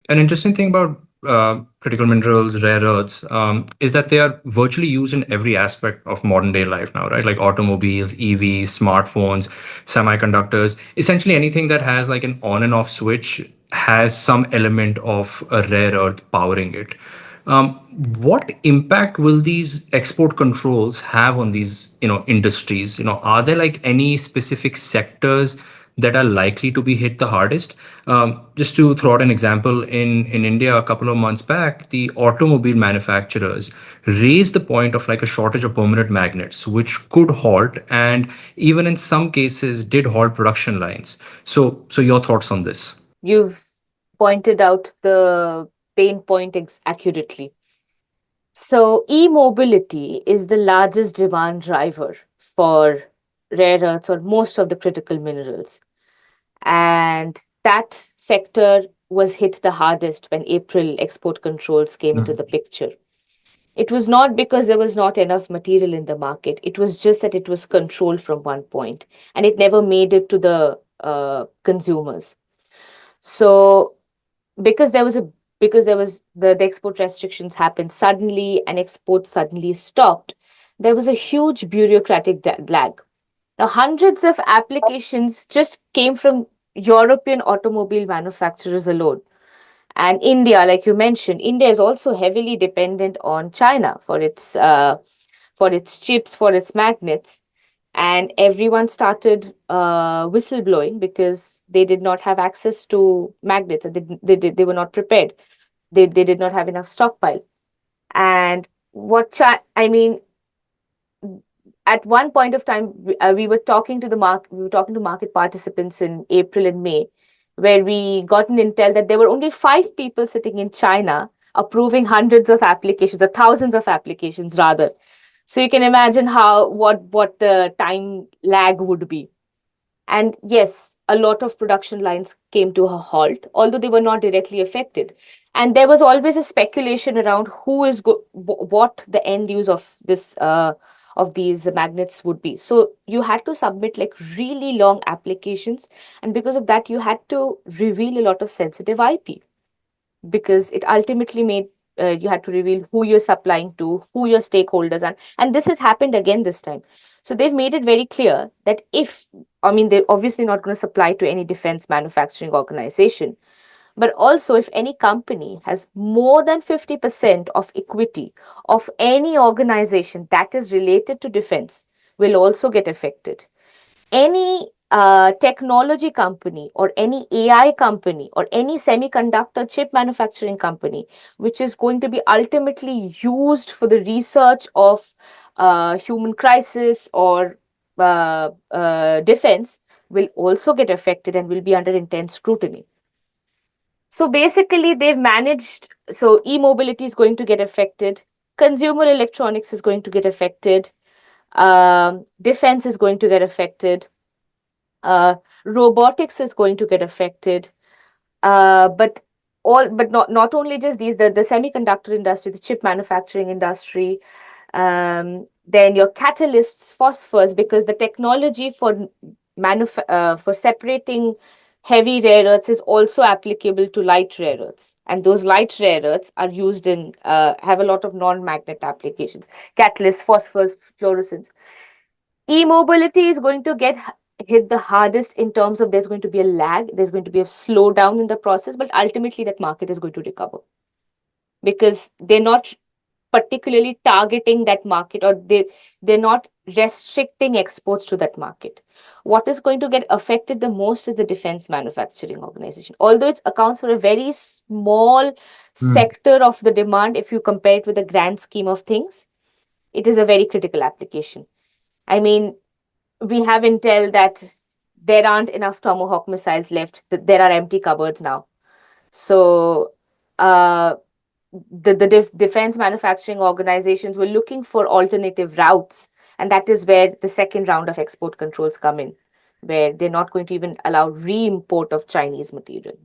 An interesting thing about critical minerals, rare earths, is that they are virtually used in every aspect of modern day life now, right? Like automobiles, EVs, smartphones, semiconductors, essentially anything that has like an on and off switch has some element of a rare earth powering it. Um, what impact will these export controls have on these, industries? Are there like any specific sectors that are likely to be hit the hardest? Just to throw out an example, in India a couple of months back, the automobile manufacturers raised the point of like a shortage of permanent magnets, which could halt and even in some cases did halt production lines. So your thoughts on this? You've pointed out the pain point accurately. So, e mobility is the largest demand driver for rare earths or most of the critical minerals. And that sector was hit the hardest when April export controls came into the picture. It was not because there was not enough material in the market, it was just that it was controlled from one point and it never made it to the consumers. So, because there was a because there was the export restrictions happened suddenly and exports suddenly stopped, there was a huge bureaucratic lag. Now hundreds of applications just came from European automobile manufacturers alone. And India, like you mentioned, India is also heavily dependent on China for its chips, for its magnets, and everyone started whistleblowing because they did not have access to magnets and they were not prepared. They did not have enough stockpile. And I mean, at one point of time, we were talking to the market, we were talking to market participants in April and May, where we got an intel that there were only 5 people sitting in China approving hundreds of applications or thousands of applications rather. So you can imagine what the time lag would be. And yes, a lot of production lines came to a halt, although they were not directly affected. And there was always a speculation around what the end use of these magnets would be. So you had to submit like really long applications, and because of that, you had to reveal a lot of sensitive IP because it ultimately made you had to reveal who you're supplying to, who your stakeholders are, and this has happened again this time. So they've made it very clear that if, I mean, they're obviously not going to supply to any defense manufacturing organization, but also if any company has more than 50% of equity of any organization that is related to defense will also get affected. Any technology company or any AI company or any semiconductor chip manufacturing company, which is going to be ultimately used for the research of human crisis or defense, will also get affected and will be under intense scrutiny. So basically, they've managed. So e mobility is going to get affected, consumer electronics is going to get affected, defense is going to get affected, uh, robotics is going to get affected, but not only just these, the semiconductor industry, the chip manufacturing industry, then your catalysts, phosphors, because the technology for separating heavy rare earths is also applicable to light rare earths, and those light rare earths are used in have a lot of non-magnet applications: catalysts, phosphors, fluorescents. E-mobility is going to get hit the hardest in terms of there's going to be a lag, there's going to be a slowdown in the process, but ultimately that market is going to recover because they're not particularly targeting that market, or they're not restricting exports to that market. What is going to get affected the most is the defense manufacturing organization, although it accounts for a very small sector of the demand. If you compare it with the grand scheme of things, it is a very critical application. I mean, we have intel that there aren't enough Tomahawk missiles left. There are empty cupboards now. So uh, the defense manufacturing organizations were looking for alternative routes, and that is where the second round of export controls come in, where they're not going to even allow re-import of Chinese material.